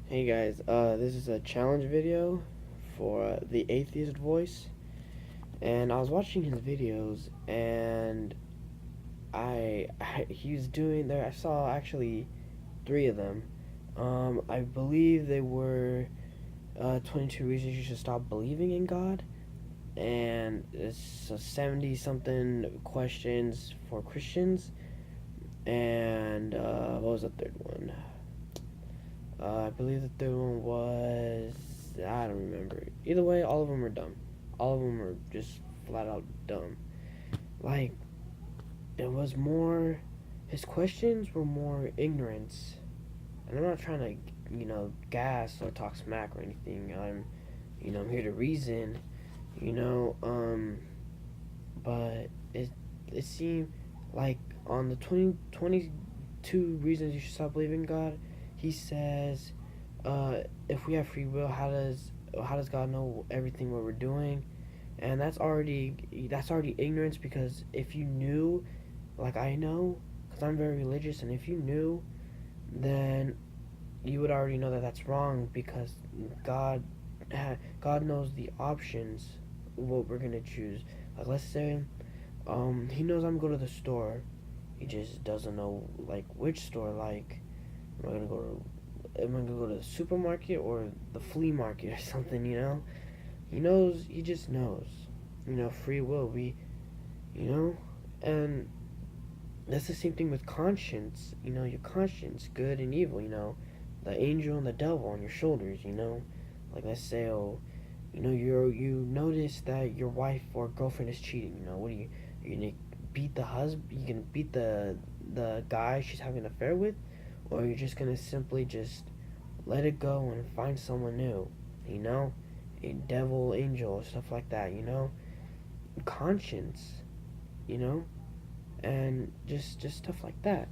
Hey guys, this is a challenge video for the atheist voice, and I was watching his videos, and he was doing there. I saw actually three of them. I believe they were 22 reasons you should stop believing in God, and it's 70 something questions for Christians, and what was the third one? I believe the third one was, I don't remember. Either way, all of them are dumb. All of them are just flat out dumb. Like, it was more, his questions were more ignorance. And I'm not trying to, gas or talk smack or anything. I'm here to reason, you know, but it seemed like on the 22 reasons you should stop believing in God, he says, if we have free will, how does God know everything what we're doing? And that's already ignorance, because if you knew, like I know, because I'm very religious, and if you knew, then you would already know that that's wrong, because God God knows the options what we're gonna choose. Like, let's say he knows I'm going to go to the store. He just doesn't know like which store. Like, am I gonna go to the supermarket or the flea market or something? He knows. He just knows. Free will. And that's the same thing with conscience. Your conscience, good and evil. The angel and the devil on your shoulders. Like, let's say, you notice that your wife or girlfriend is cheating. What are you gonna beat the husband? You gonna beat the guy she's having an affair with, or you're just gonna simply just let it go and find someone new? A devil, angel, stuff like that. Conscience. And just stuff like that.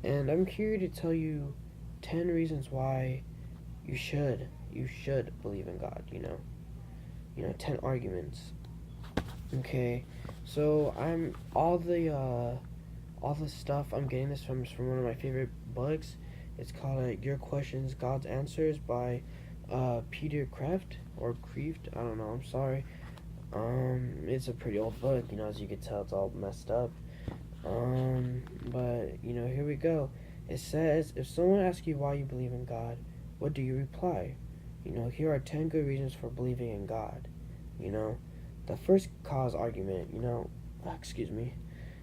And I'm here to tell you 10 reasons why you should believe in God. 10 arguments. Okay, so all the stuff I'm getting this from is from one of my favorite books. It's called Your Questions, God's Answers by Peter Kraft or Kreeft. I don't know. I'm sorry. It's a pretty old book. As you can tell, it's all messed up. But here we go. It says, if someone asks you why you believe in God, what do you reply? Here are 10 good reasons for believing in God. The first cause argument, excuse me,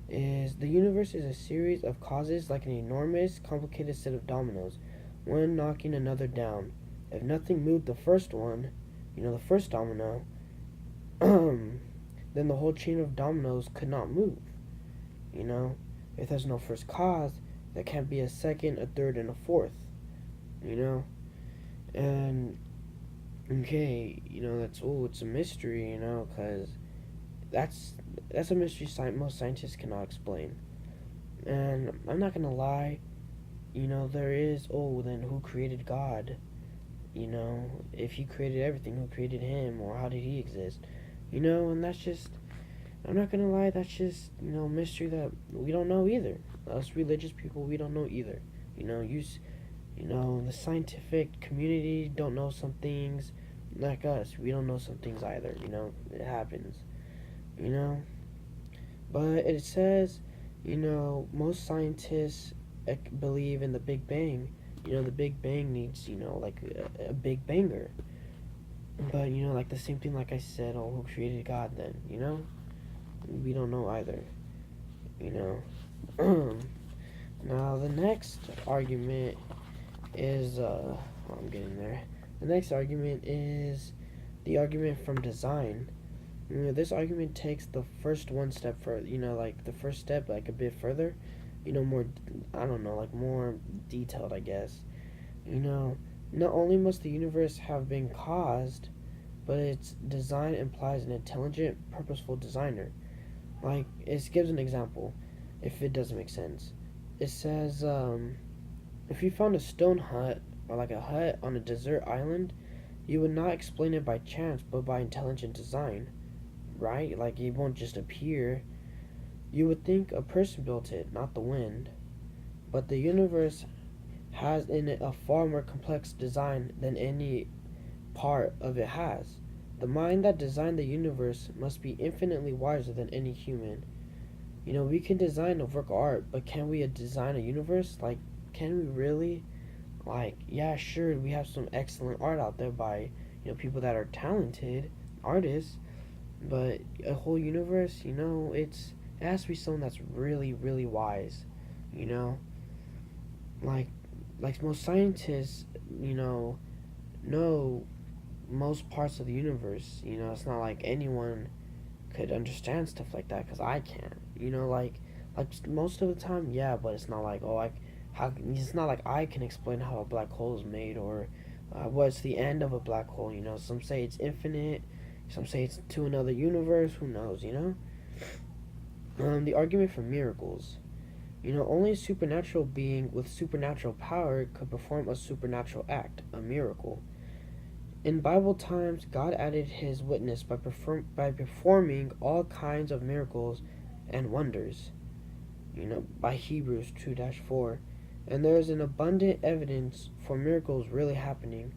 is the universe is a series of causes, like an enormous, complicated set of dominoes, one knocking another down. If nothing moved the first one, the first domino, then the whole chain of dominoes could not move. If there's no first cause, there can't be a second, a third, and a fourth. And okay, it's a mystery, because that's a mystery most scientists cannot explain. And I'm not gonna lie, there is, then who created God? If he created everything, who created him, or how did he exist? And that's just, I'm not gonna lie, that's just, mystery that we don't know either. Us religious people, we don't know either. The scientific community don't know some things. Like us, we don't know some things either. It happens. But it says, most scientists believe in the Big Bang. The Big Bang needs, like a big banger. But, like the same thing, like I said, who created God then? We don't know either. Now, the next argument is, I'm getting there. The next argument is the argument from design. This argument takes the first one step further, like the first step, like a bit further, more, I don't know, like more detailed, I guess. Not only must the universe have been caused, but its design implies an intelligent, purposeful designer. Like, it gives an example, if it doesn't make sense. It says, if you found a stone hut, or like a hut on a desert island, you would not explain it by chance, but by intelligent design, right? Like, it won't just appear. You would think a person built it, not the wind. But the universe has in it a far more complex design than any part of it has. The mind that designed the universe must be infinitely wiser than any human. We can design a work of art, but can we design a universe? Like, can we really? Like, yeah, sure, we have some excellent art out there by, people that are talented artists, but a whole universe, it has to be someone that's really, really wise, you know? Like, most scientists, know most parts of the universe. It's not like anyone could understand stuff like that because I can't. Most of the time, yeah, but it's not like, it's not like I can explain how a black hole is made or what's the end of a black hole. Some say it's infinite, some say it's to another universe. Who knows? The argument for miracles. Only a supernatural being with supernatural power could perform a supernatural act, a miracle. In Bible times, God added his witness by performing all kinds of miracles and wonders, by Hebrews 2-4. And there is an abundant evidence for miracles really happening,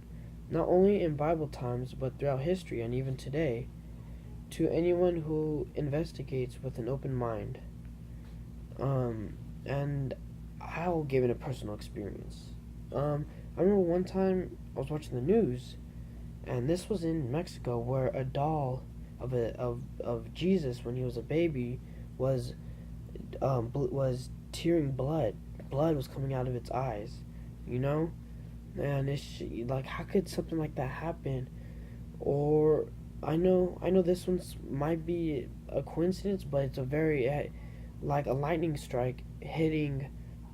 not only in Bible times, but throughout history and even today, to anyone who investigates with an open mind. And I'll give it a personal experience. I remember one time I was watching the news, and this was in Mexico, where a doll of Jesus when he was a baby was was tearing blood. Blood was coming out of its eyes. And it's like, how could something like that happen? Or I know this one's might be a coincidence, but it's a very like a lightning strike hitting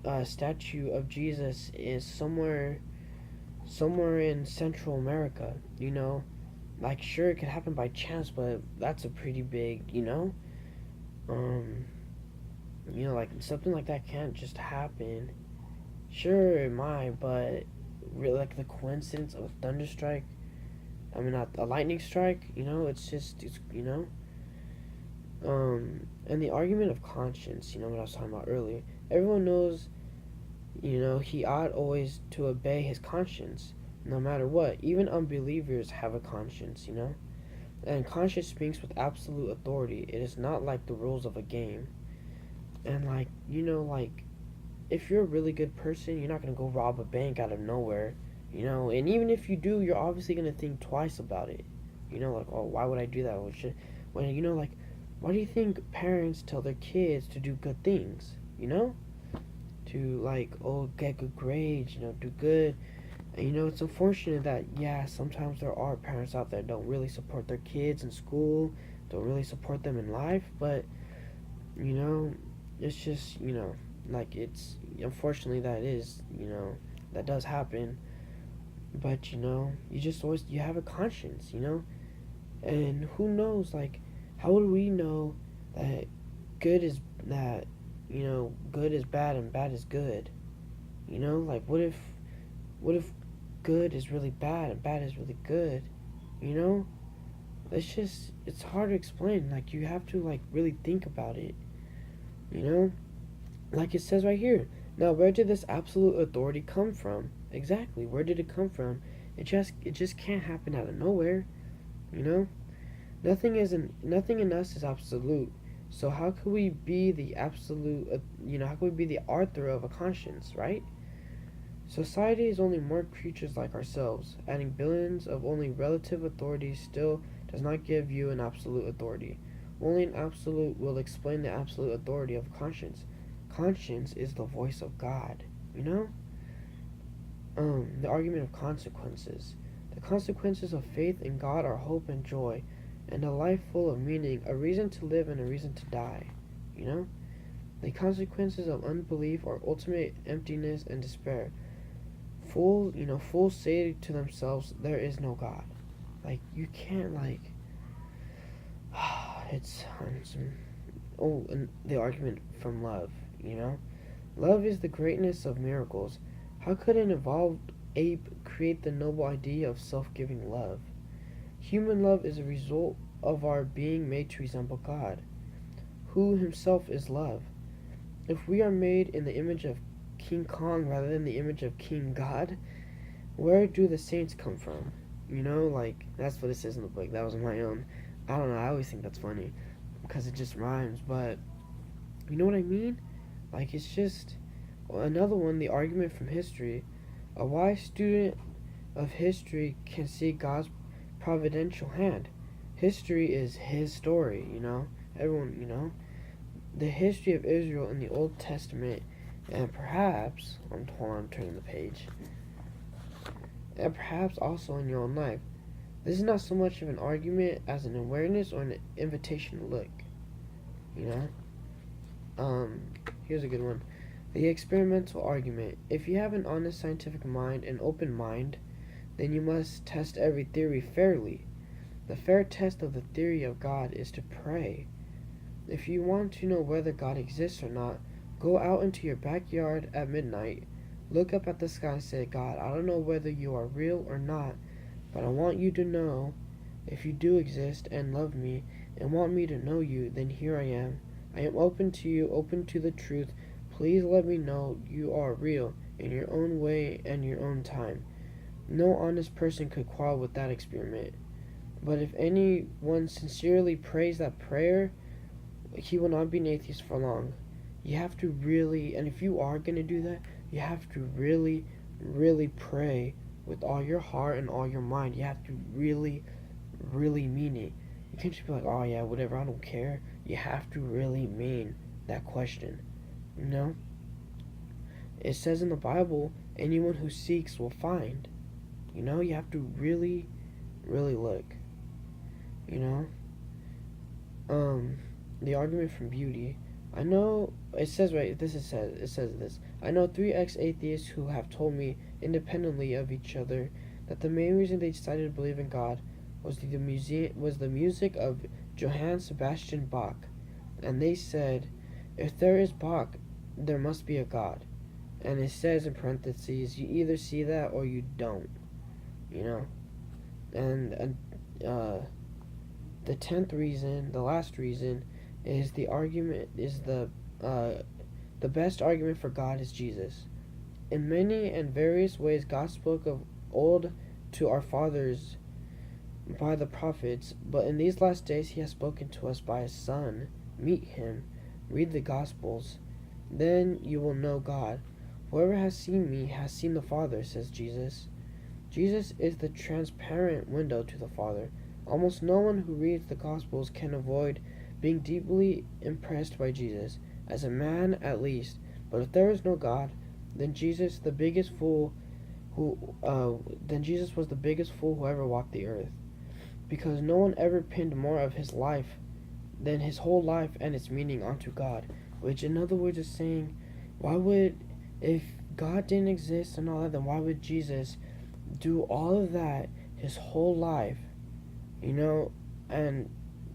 a statue of Jesus is somewhere in Central America. Like, sure, it could happen by chance, but that's a pretty big, um, like something like that can't just happen. Sure, it might, but really, like the coincidence of a thunder strike. I mean, not a lightning strike. And the argument of conscience. What I was talking about earlier. Everyone knows, he ought always to obey his conscience, no matter what. Even unbelievers have a conscience. And conscience speaks with absolute authority. It is not like the rules of a game. And like if you're a really good person, you're not gonna go rob a bank out of nowhere. And even if you do, you're obviously gonna think twice about it. Like, oh, why would I do that? Like, why do you think parents tell their kids to do good things? To, like, oh, get good grades, do good. And it's unfortunate that, yeah, sometimes there are parents out there that don't really support their kids in school, don't really support them in life, but it's just, like, it's unfortunately that does happen. But you just always, you have a conscience. And who knows, like, how would we know that good is that good is bad and bad is good? Like, what if good is really bad and bad is really good? It's hard to explain. Like, you have to, like, really think about it. Like it says right here. Now, where did this absolute authority come from? Exactly, where did it come from? It just can't happen out of nowhere. You know, nothing in us is absolute. So how could we be the absolute? How could we be the author of a conscience, right? Society is only more creatures like ourselves. Adding billions of only relative authorities still does not give you an absolute authority. Only an absolute will explain the absolute authority of conscience. Conscience is the voice of God. You know? The argument of consequences. The consequences of faith in God are hope and joy, and a life full of meaning, a reason to live and a reason to die. You know? The consequences of unbelief are ultimate emptiness and despair. Fools say to themselves, there is no God. Like, you can't, like, it's and the argument from love, Love is the greatness of miracles. How could an evolved ape create the noble idea of self-giving love? Human love is a result of our being made to resemble God, who himself is love. If we are made in the image of King Kong rather than the image of King God? Where do the saints come from? You know, like, that's what it says in the book. That was my own. I don't know, I always think that's funny because it just rhymes, but you know what I mean? Like, it's just another one, the argument from history. A wise student of history can see God's providential hand. History is his story, you know? Everyone, you know? The history of Israel in the Old Testament, and perhaps, hold on, I'm turning the page, and perhaps also in your own life. This is not so much of an argument as an awareness or an invitation to look, you know? Here's a good one. The experimental argument. If you have an honest scientific mind, an open mind, then you must test every theory fairly. The fair test of the theory of God is to pray. If you want to know whether God exists or not, go out into your backyard at midnight, look up at the sky and say, God, I don't know whether you are real or not, but I want you to know if you do exist and love me and want me to know you, then here I am. I am open to you, open to the truth. Please let me know you are real in your own way and your own time. No honest person could quarrel with that experiment. But if anyone sincerely prays that prayer, he will not be an atheist for long. You have to really, and if you are going to do that, you have to really, really pray with all your heart and all your mind. You have to really, really mean it. You can't just be like, oh yeah, whatever, I don't care. You have to really mean that question. You know? It says in the Bible, anyone who seeks will find. You know, you have to really, really look. You know? The argument from beauty. I know, it says right, it says this. I know 3 ex-atheists who have told me, independently of each other, that the main reason they decided to believe in God was the music of Johann Sebastian Bach. And they said, if there is Bach, there must be a God. And it says in parentheses, you either see that or you don't. You know? And the 10th reason, the last reason, is the best argument for God is Jesus. In many and various ways, God spoke of old to our fathers by the prophets, but in these last days he has spoken to us by his Son. Meet him, read the Gospels, then you will know God. Whoever has seen me has seen the Father, says Jesus. Jesus is the transparent window to the Father. Almost no one who reads the Gospels can avoid being deeply impressed by Jesus, as a man at least. But if there is no God, then Jesus was the biggest fool who ever walked the earth, because no one ever pinned more of his life than his whole life and its meaning onto God. Which, in other words, is saying, if God didn't exist and all that, then why would Jesus do all of that his whole life, you know, and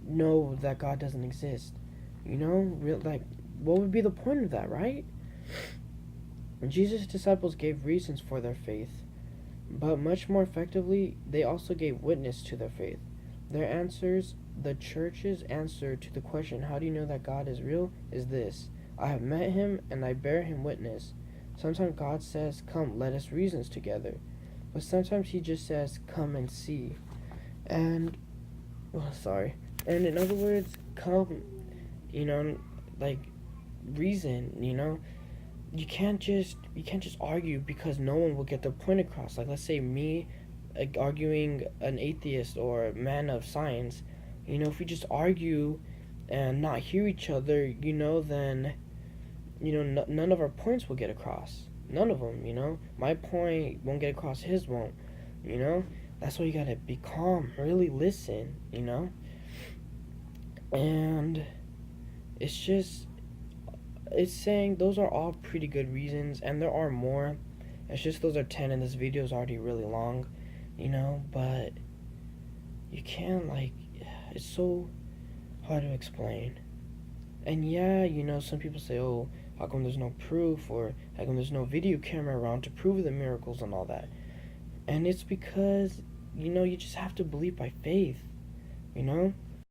know that God doesn't exist? You know, what would be the point of that, right? Jesus' disciples gave reasons for their faith, but much more effectively, they also gave witness to their faith. Their answers, the church's answer to the question, how do you know that God is real, is this: I have met him and I bear him witness. Sometimes God says, come, let us reason together. But sometimes he just says, come and see. And in other words, come, you know, like, reason, you know. You can't just argue because no one will get their point across. Like, let's say me arguing an atheist or a man of science, you know, if we just argue and not hear each other, you know, then, you know, none of our points will get across. None of them, you know. My point won't get across, his won't, you know. That's why you gotta be calm, really listen, you know. And it's saying those are all pretty good reasons, and there are more. It's just those are 10, and this video is already really long, you know, but you can't, like, it's so hard to explain. And yeah, you know, some people say, oh, how come there's no proof, or how come there's no video camera around to prove the miracles and all that? And it's because, you know, you just have to believe by faith, you know?